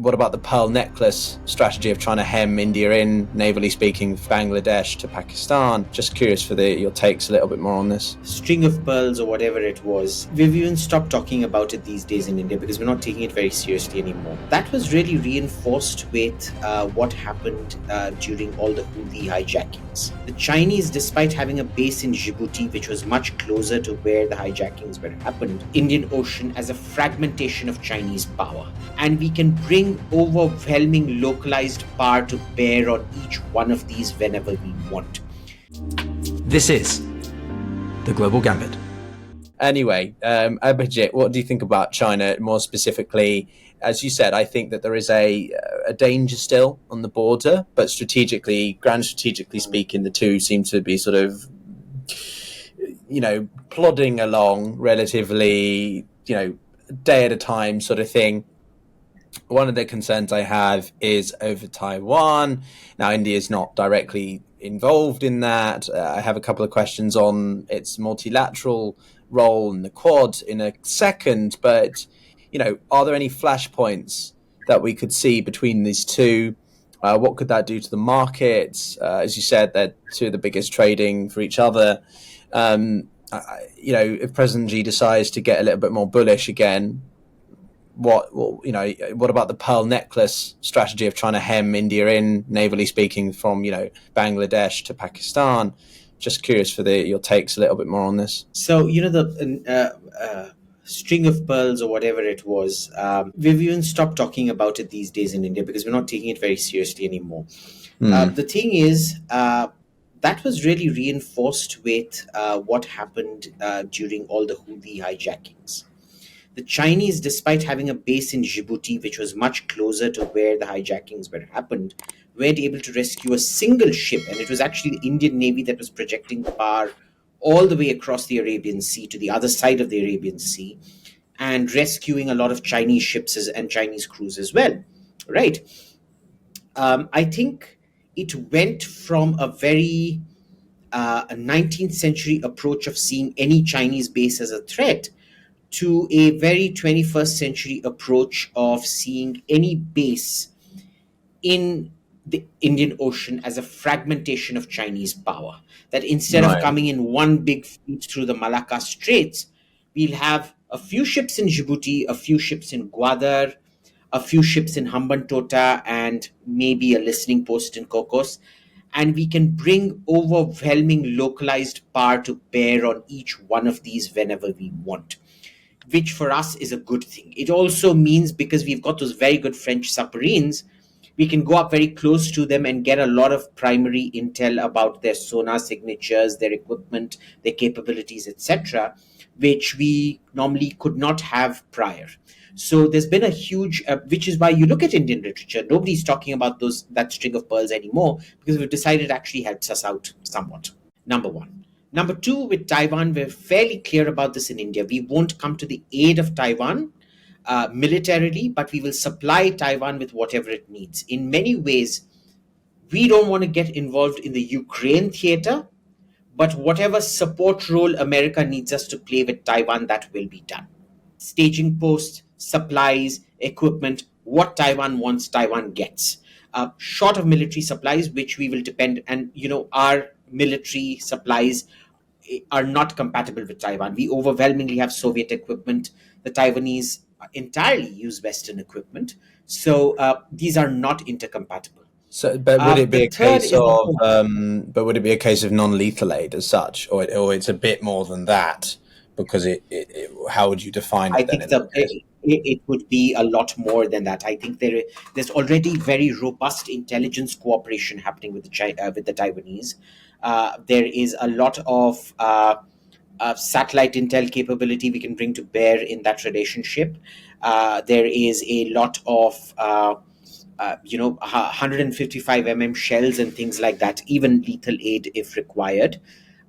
what about the pearl necklace strategy of trying to hem India in, navally speaking, Bangladesh to Pakistan? Just curious for your takes a little bit more on this. String of pearls or whatever it was. We've even stopped talking about it these days in India because we're not taking it very seriously anymore. That was really reinforced with what happened during all the Houthi hijackings. The Chinese, despite having a base in Djibouti, which was much closer to where the hijackings were happened, Indian Ocean as a fragmentation of Chinese power. And we can bring overwhelming localized power to bear on each one of these whenever we want. This is The Global Gambit. Anyway, Abhijit, what do you think about China more specifically? As you said, I think that there is a danger still on the border, but grand strategically speaking, the two seem to be sort of, plodding along relatively, day at a time sort of thing. One of the concerns I have is over Taiwan. Now, India is not directly involved in that. I have a couple of questions on its multilateral role in the Quad in a second, but, are there any flashpoints that we could see between these two? What could that do to the markets? As you said, they're two of the biggest trading for each other. If President Xi decides to get a little bit more bullish again, what about the pearl necklace strategy of trying to hem India in, navally speaking, from Bangladesh to Pakistan? Just curious for your takes a little bit more on this. So the string of pearls or whatever it was, we've even stopped talking about it these days in India because we're not taking it very seriously anymore. The thing is, that was really reinforced with what happened during all the Houthi hijackings. The Chinese, despite having a base in Djibouti, which was much closer to where the hijackings were happened, weren't able to rescue a single ship. And it was actually the Indian Navy that was projecting power all the way across the Arabian Sea to the other side of the Arabian Sea and rescuing a lot of Chinese ships and Chinese crews as well. Right. I think it went from a very 19th century approach of seeing any Chinese base as a threat to a very 21st century approach of seeing any base in the Indian Ocean as a fragmentation of Chinese power. That instead of coming in one big fleet through the Malacca Straits, we'll have a few ships in Djibouti, a few ships in Gwadar, a few ships in Hambantota, and maybe a listening post in Cocos. And we can bring overwhelming localized power to bear on each one of these whenever we want, which for us is a good thing. It also means, because we've got those very good French submarines, we can go up very close to them and get a lot of primary intel about their sonar signatures, their equipment, their capabilities, etc., which we normally could not have prior. So there's been a huge, which is why you look at Indian literature, nobody's talking about that string of pearls anymore, because we've decided it actually helps us out somewhat. Number one. Number two, with Taiwan, we're fairly clear about this in India. We won't come to the aid of Taiwan militarily, but we will supply Taiwan with whatever it needs. In many ways, we don't want to get involved in the Ukraine theater, but whatever support role America needs us to play with Taiwan, that will be done. Staging posts, supplies, equipment, what Taiwan wants, Taiwan gets. Short of military supplies, which we will depend, and our military supplies are not compatible with Taiwan. We overwhelmingly have Soviet equipment. The Taiwanese entirely use Western equipment. So these are not intercompatible. So, but would it be a case of? But would it be a case of non-lethal aid as such, or it's a bit more than that? Because how would you define it? I think it would be a lot more than that. I think there's already very robust intelligence cooperation happening with the Taiwanese. There is a lot of satellite intel capability we can bring to bear in that relationship. There is a lot of 155 shells and things like that, even lethal aid if required,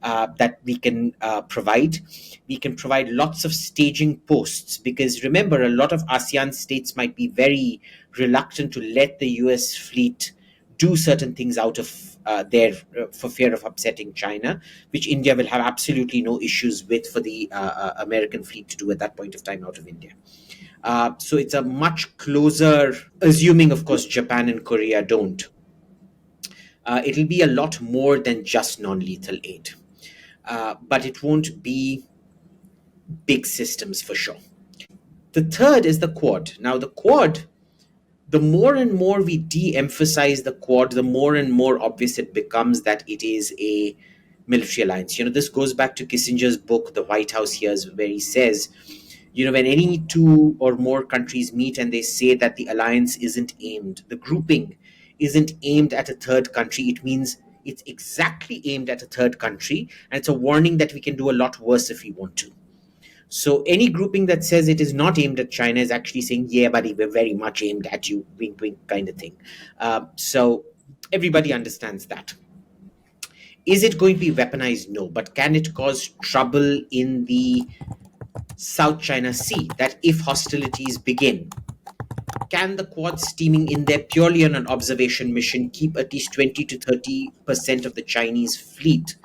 that we can provide. We can provide lots of staging posts, because remember, a lot of ASEAN states might be very reluctant to let the US fleet do certain things out of for fear of upsetting China, which India will have absolutely no issues with for the American fleet to do at that point of time out of India. So it's a much closer, assuming, of course, Japan and Korea don't. It'll be a lot more than just non-lethal aid. But it won't be big systems for sure. The third is the Quad. Now, the Quad, the more and more we de-emphasize the Quad, the more and more obvious it becomes that it is a military alliance. This goes back to Kissinger's book, The White House Hears, where he says, when any two or more countries meet and they say that the alliance isn't aimed, the grouping isn't aimed at a third country, it means it's exactly aimed at a third country, and it's a warning that we can do a lot worse if we want to. So any grouping that says it is not aimed at China is actually saying, yeah, buddy, we're very much aimed at you, wink, wink kind of thing. So everybody understands that. Is it going to be weaponized? No. But can it cause trouble in the South China Sea, that if hostilities begin, can the Quad steaming in there purely on an observation mission keep at least 20 to 30% of the Chinese fleet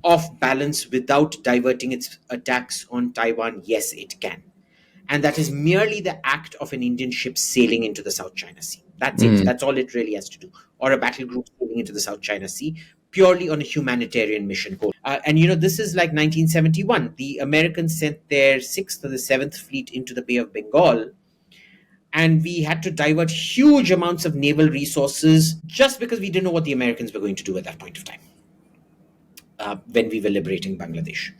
off balance without diverting its attacks on Taiwan? Yes, it can. And that is merely the act of an Indian ship sailing into the South China Sea. That's it. That's all it really has to do. Or a battle group sailing into the South China Sea, purely on a humanitarian mission. And this is like 1971. The Americans sent their 6th or the 7th fleet into the Bay of Bengal, and we had to divert huge amounts of naval resources just because we didn't know what the Americans were going to do at that point of time when we were liberating Bangladesh.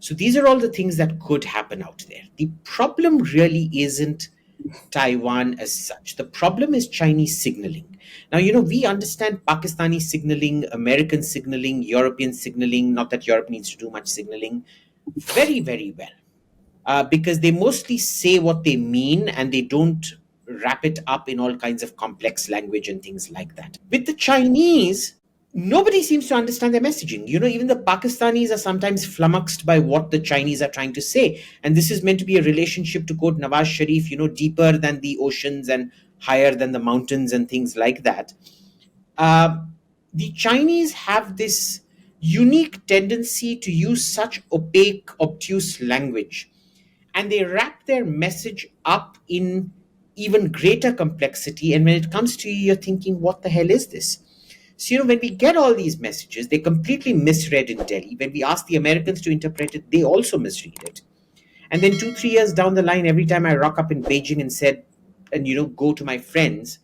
So these are all the things that could happen out there. The problem really isn't Taiwan as such. The problem is Chinese signaling. Now, we understand Pakistani signaling, American signaling, European signaling, not that Europe needs to do much signaling, very, very well. Because they mostly say what they mean and they don't wrap it up in all kinds of complex language and things like that. With the Chinese, nobody seems to understand their messaging. Even the Pakistanis are sometimes flummoxed by what the Chinese are trying to say. And this is meant to be a relationship, to quote Nawaz Sharif, deeper than the oceans and higher than the mountains and things like that. The Chinese have this unique tendency to use such opaque, obtuse language. And they wrap their message up in even greater complexity. And when it comes to you, you're thinking, what the hell is this? So, when we get all these messages, they're completely misread in Delhi. When we ask the Americans to interpret it, they also misread it. And then 2-3 years down the line, every time I rock up in Beijing and said, and go to my friends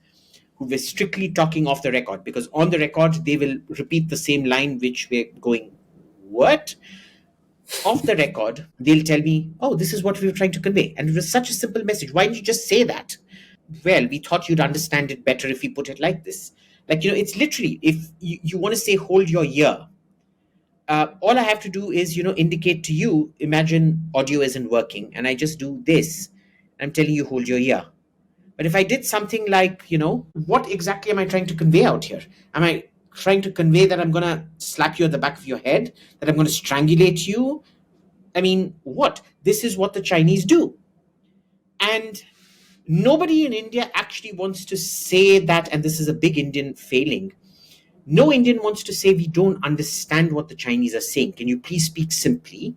who were strictly talking off the record, because on the record, they will repeat the same line, which we're going, what? Off the record, they'll tell me, oh, this is what we were trying to convey. And it was such a simple message. Why didn't you just say that? Well, we thought you'd understand it better if we put it like this. Like, it's literally, if you want to say, hold your ear, all I have to do is, indicate to you, imagine audio isn't working, and I just do this. I'm telling you, hold your ear. But if I did something like, what exactly am I trying to convey out here? Am I trying to convey that I'm going to slap you at the back of your head, that I'm going to strangulate you? I mean, what? This is what the Chinese do. And nobody in India actually wants to say that, and this is a big Indian failing. No Indian wants to say, we don't understand what the Chinese are saying. Can you please speak simply?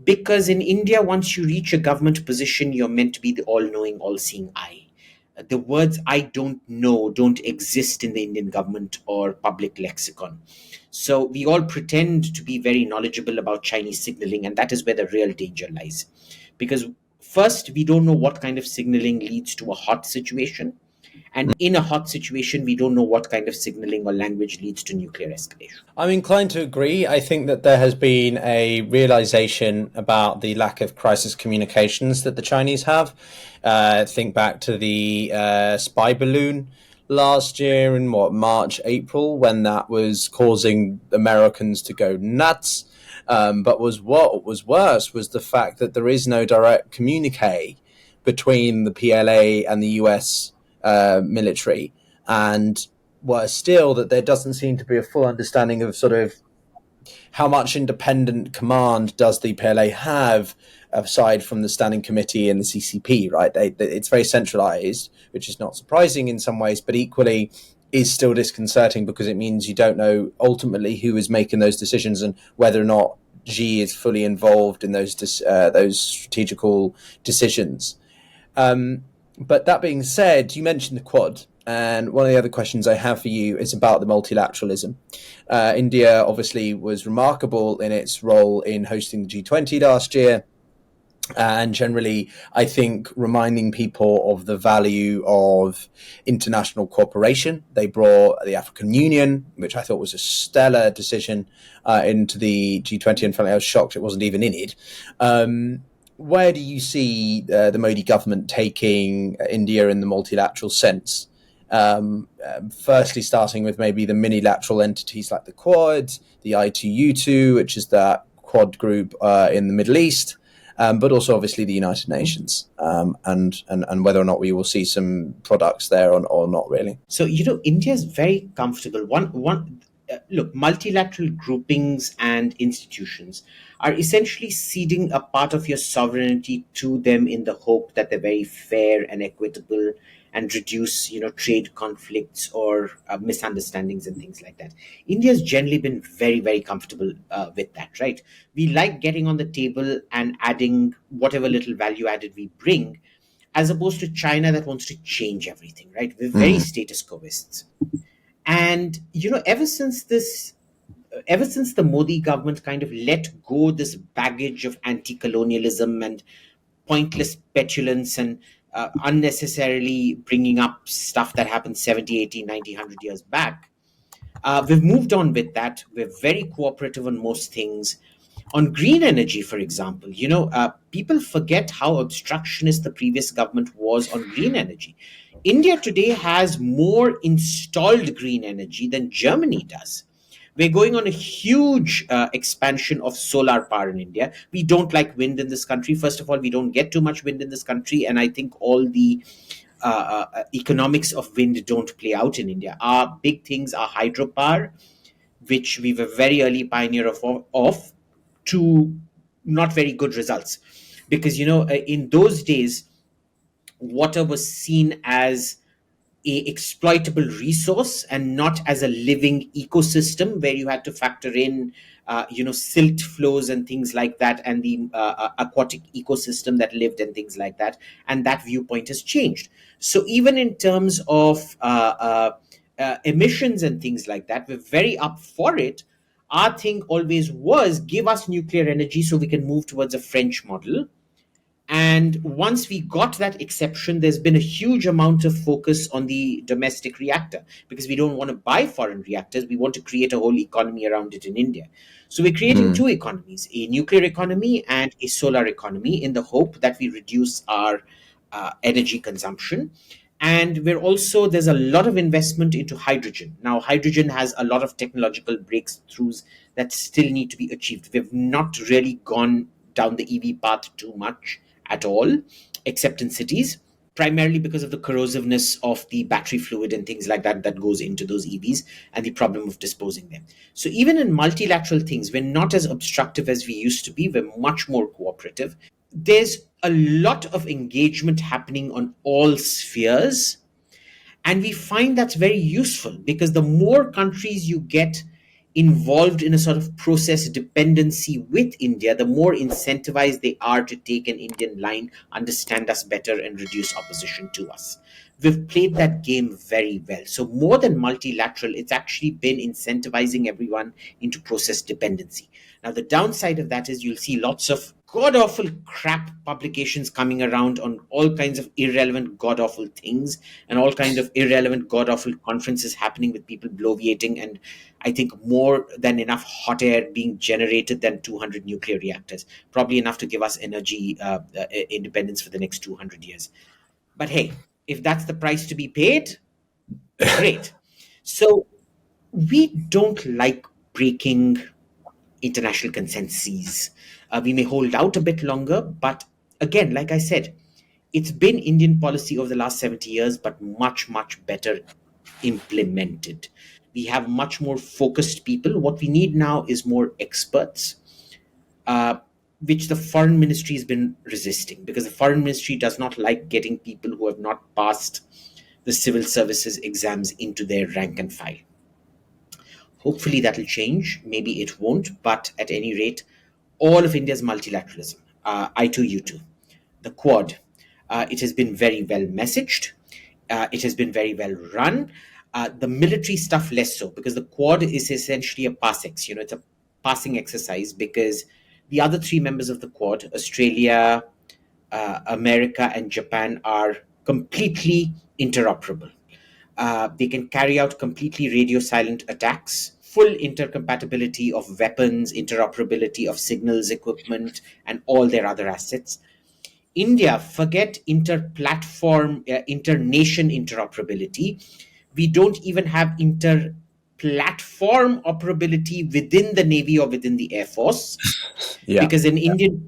Because in India, once you reach a government position, you're meant to be the all-knowing, all-seeing eye. The words I don't know don't exist in the Indian government or public lexicon. So we all pretend to be very knowledgeable about Chinese signaling, and that is where the real danger lies. Because first, we don't know what kind of signaling leads to a hot situation. And in a hot situation, we don't know what kind of signaling or language leads to nuclear escalation. I'm inclined to agree. I think that there has been a realization about the lack of crisis communications that the Chinese have. Think back to the spy balloon last year in March, April, when that was causing Americans to go nuts. But what was worse was the fact that there is no direct communique between the PLA and the US military, and worse still, that there doesn't seem to be a full understanding of sort of how much independent command does the PLA have aside from the Standing Committee and the CCP, right? It's very centralized, which is not surprising in some ways, but equally is still disconcerting because it means you don't know ultimately who is making those decisions and whether or not Xi is fully involved in those strategical decisions. But that being said, you mentioned the Quad, and one of the other questions I have for you is about the multilateralism. India obviously was remarkable in its role in hosting the G20 last year, and generally, I think reminding people of the value of international cooperation. They brought the African Union, which I thought was a stellar decision, into the G20. And frankly, I was shocked it wasn't even in it. Where do you see the Modi government taking India in the multilateral sense? Firstly, starting with maybe the minilateral entities like the Quad, the I2U2, which is that Quad group in the Middle East, but also obviously the United Nations, and whether or not we will see some products there or not really. So India is very comfortable. Look, multilateral groupings and institutions are essentially ceding a part of your sovereignty to them in the hope that they're very fair and equitable and reduce trade conflicts or misunderstandings and things like that. India's generally been very, very comfortable with that, right? We like getting on the table and adding whatever little value added we bring, as opposed to China that wants to change everything, right? We're very status quoists. And ever since the Modi government kind of let go this baggage of anti-colonialism and pointless petulance and unnecessarily bringing up stuff that happened 70, 80, 90, 100 years back, we've moved on with that. We're very cooperative on most things. On green energy, for example, people forget how obstructionist the previous government was on green energy. India today has more installed green energy than Germany does. We're going on a huge expansion of solar power in India. We don't like wind in this country. First of all, we don't get too much wind in this country, and I think all the economics of wind don't play out in India. Our big things are hydropower, which we were very early pioneer of to not very good results, because in those days water was seen as a exploitable resource and not as a living ecosystem where you had to factor in silt flows and things like that, and the aquatic ecosystem that lived and things like that. And that viewpoint has changed. So even in terms of emissions and things like that, we're very up for it. Our thing always was, give us nuclear energy so we can move towards a French model. And once we got that exception, there's been a huge amount of focus on the domestic reactor, because we don't want to buy foreign reactors. We want to create a whole economy around it in India. So we're creating two economies, a nuclear economy and a solar economy, in the hope that we reduce our energy consumption. And there's a lot of investment into hydrogen. Now, hydrogen has a lot of technological breakthroughs that still need to be achieved. We've not really gone down the EV path too much at all, except in cities, primarily because of the corrosiveness of the battery fluid and things like that that goes into those EVs, and the problem of disposing them. So even in multilateral things, we're not as obstructive as we used to be. We're much more cooperative. There's a lot of engagement happening on all spheres, and we find that's very useful, because the more countries you get involved in a sort of process dependency with India, the more incentivized they are to take an Indian line, understand us better, and reduce opposition to us. We've played that game very well. So more than multilateral, it's actually been incentivizing everyone into process dependency. Now, the downside of that is you'll see lots of god-awful crap publications coming around on all kinds of irrelevant god-awful things, and all kinds of irrelevant god-awful conferences happening with people bloviating, and I think more than enough hot air being generated than 200 nuclear reactors. Probably enough to give us energy independence for the next 200 years. But hey, if that's the price to be paid, great. So we don't like breaking international consensus. We may hold out a bit longer, but again, like I said, it's been Indian policy over the last 70 years, but much, much better implemented. We have much more focused people. What we need now is more experts, which the foreign ministry has been resisting, because the foreign ministry does not like getting people who have not passed the civil services exams into their rank and file. Hopefully that'll change. Maybe it won't, but at any rate, all of India's multilateralism, I2U2, the Quad, It has been very well messaged. It has been very well run. The military stuff less so, because the Quad is essentially a passex. It's a passing exercise, because the other three members of the Quad, Australia, America, and Japan, are completely interoperable. They can carry out completely radio silent attacks, full intercompatibility of weapons, interoperability of signals equipment, and all their other assets. India, forget inter-platform, inter-nation interoperability. We don't even have inter-platform operability within the Navy or within the Air Force, because an Indian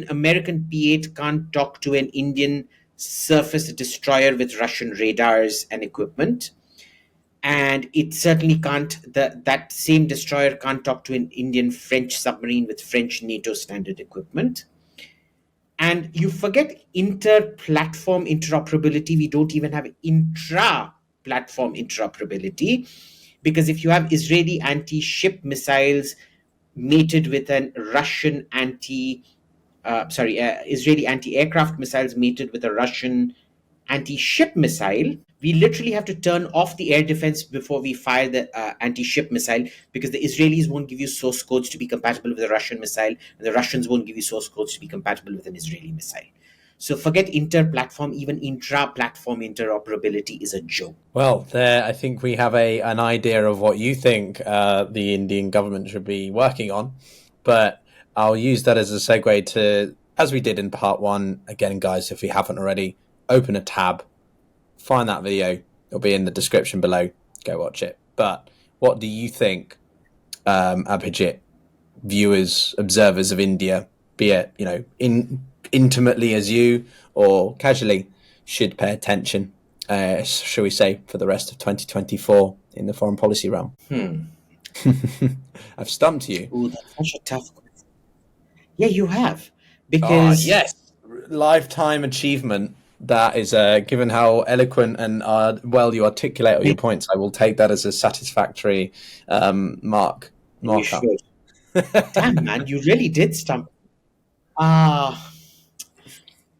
American P-8 can't talk to an Indian surface destroyer with Russian radars and equipment. And it certainly can't, that same destroyer can't talk to an Indian French submarine with French NATO standard equipment. And you forget inter-platform interoperability. We don't even have intra-platform interoperability, because if you have Israeli anti-ship missiles mated with an Russian Israeli anti-aircraft missiles mated with a Russian anti-ship missile, we literally have to turn off the air defense before we fire the anti-ship missile, because the Israelis won't give you source codes to be compatible with a Russian missile, and the Russians won't give you source codes to be compatible with an Israeli missile. So forget inter-platform, even intra-platform interoperability is a joke. Well, there, I think we have an idea of what you think the Indian government should be working on, but I'll use that as a segue to, as we did in part one, again, guys, if you haven't already, open a tab, find that video. It'll be in the description below. Go watch it. But what do you think, Abhijit, viewers, observers of India, be it, intimately as you or casually, should pay attention, shall we say, for the rest of 2024 in the foreign policy realm? I've stumped you. Ooh, that's such a tough question. Yeah, you have. Because yes, lifetime achievement. That is, given how eloquent and well you articulate all your points, I will take that as a satisfactory mark. You should. Damn, man, you really did stump.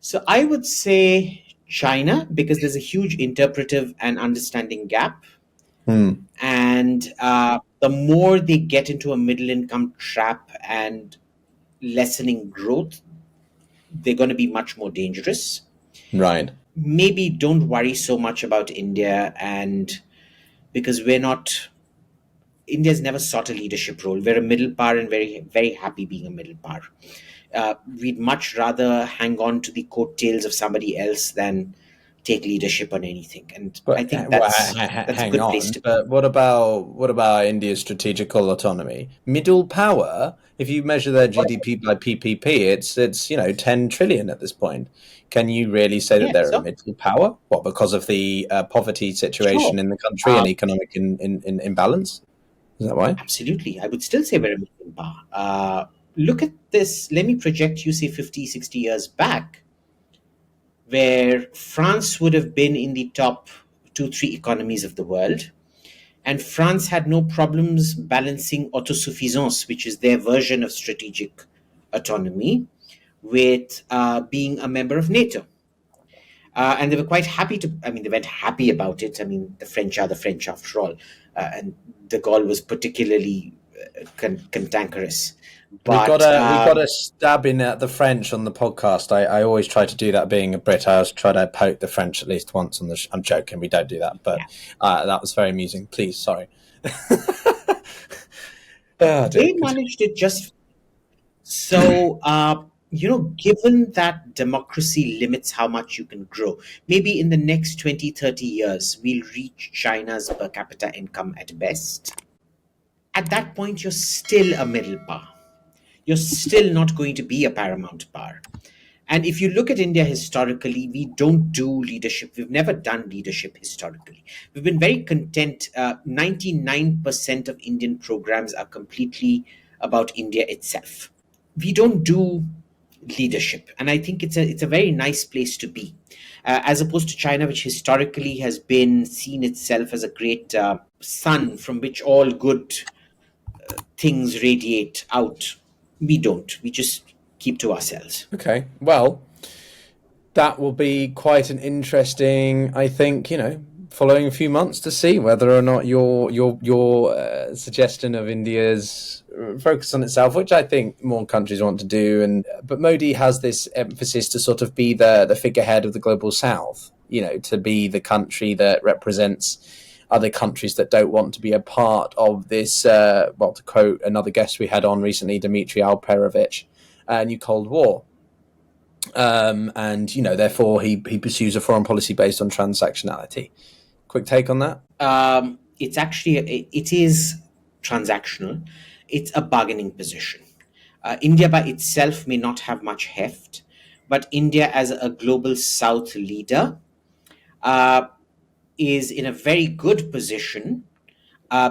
So I would say China, because there's a huge interpretive and understanding gap. And the more they get into a middle income trap and lessening growth, they're going to be much more dangerous. Right. Maybe don't worry so much about India, and because India's never sought a leadership role. We're a middle power and very, very happy being a middle power. We'd much rather hang on to the coattails of somebody else than take leadership on anything. And I think that's a good place to be. But what about India's strategical autonomy? Middle power, if you measure their GDP by PPP, it's 10 trillion at this point. Can you really say that they're a middle power? What, because of the poverty situation in the country and economic imbalance? Is that why? Absolutely. I would still say we're a middle power. Look at this. Let me project you, say, 50, 60 years back, where France would have been in the top 2-3 economies of the world. And France had no problems balancing autosuffisance, which is their version of strategic autonomy, with being a member of NATO. And they were quite happy they weren't happy about it. The French are the French after all. And de Gaulle was particularly cantankerous. But we got a stab in at the French on the podcast. I always try to do that, being a Brit. I always try to poke the French at least once on the I'm joking, we don't do that. But that was very amusing. Please, sorry. They managed it just... So... given that democracy limits how much you can grow, maybe in the next 20, 30 years, we'll reach China's per capita income at best. At that point, you're still a middle power. You're still not going to be a paramount power. And if you look at India historically, we don't do leadership. We've never done leadership historically. We've been very content. 99% of Indian programs are completely about India itself. We don't do leadership, and I think it's a very nice place to be, as opposed to China, which historically has been seen itself as a great sun from which all good things radiate out. We don't. We just keep to ourselves. Okay. Well, that will be quite an interesting, I think, following a few months to see whether or not your suggestion of India's focus on itself, which I think more countries want to do, but Modi has this emphasis to sort of be the figurehead of the global South, to be the country that represents other countries that don't want to be a part of this, to quote another guest we had on recently, Dmitry Alperovich, new Cold War. Therefore he pursues a foreign policy based on transactionality. Quick take on that? It is transactional. It's a bargaining position. India by itself may not have much heft, but India as a global South leader is in a very good position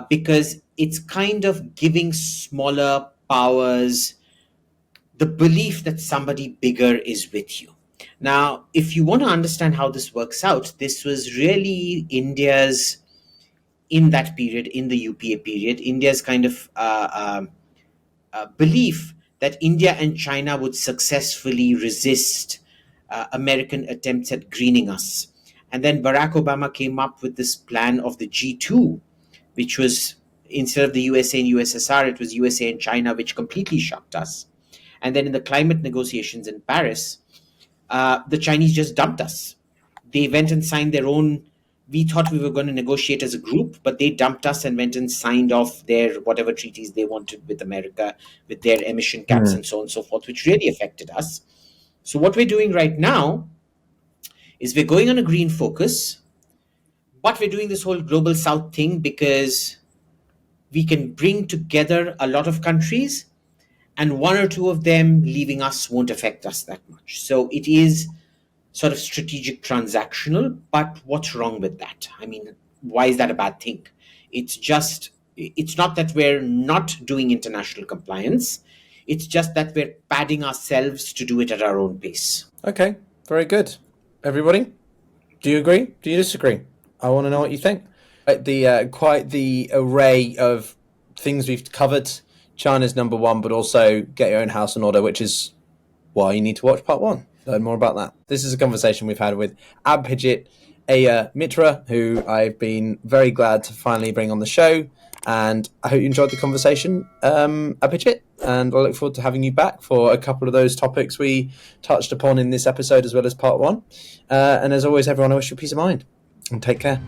because it's kind of giving smaller powers the belief that somebody bigger is with you. Now, if you want to understand how this works out, this was really India's, in that period, in the UPA period, India's kind of belief that India and China would successfully resist American attempts at greening us. And then Barack Obama came up with this plan of the G2, which was, instead of the USA and USSR, it was USA and China, which completely shocked us. And then in the climate negotiations in Paris, the Chinese just dumped us. They went and signed their own. We thought we were going to negotiate as a group, but they dumped us and went and signed off their whatever treaties they wanted with America, with their emission caps and so on and so forth, which really affected us. So what we're doing right now is we're going on a green focus, but we're doing this whole global South thing because we can bring together a lot of countries, and one or two of them leaving us won't affect us that much. So it is sort of strategic transactional, but what's wrong with that? I mean, why is that a bad thing? It's not that we're not doing international compliance. It's just that we're padding ourselves to do it at our own pace. Okay, very good. Everybody, do you agree? Do you disagree? I want to know what you think. Quite the array of things we've covered. China's number one, but also get your own house in order, which is why you need to watch part one. Learn more about that. This is a conversation we've had with Abhijit Iyer-Mitra, who I've been very glad to finally bring on the show. And I hope you enjoyed the conversation, Abhijit. And I look forward to having you back for a couple of those topics we touched upon in this episode, as well as part one. And as always, everyone, I wish you peace of mind and take care.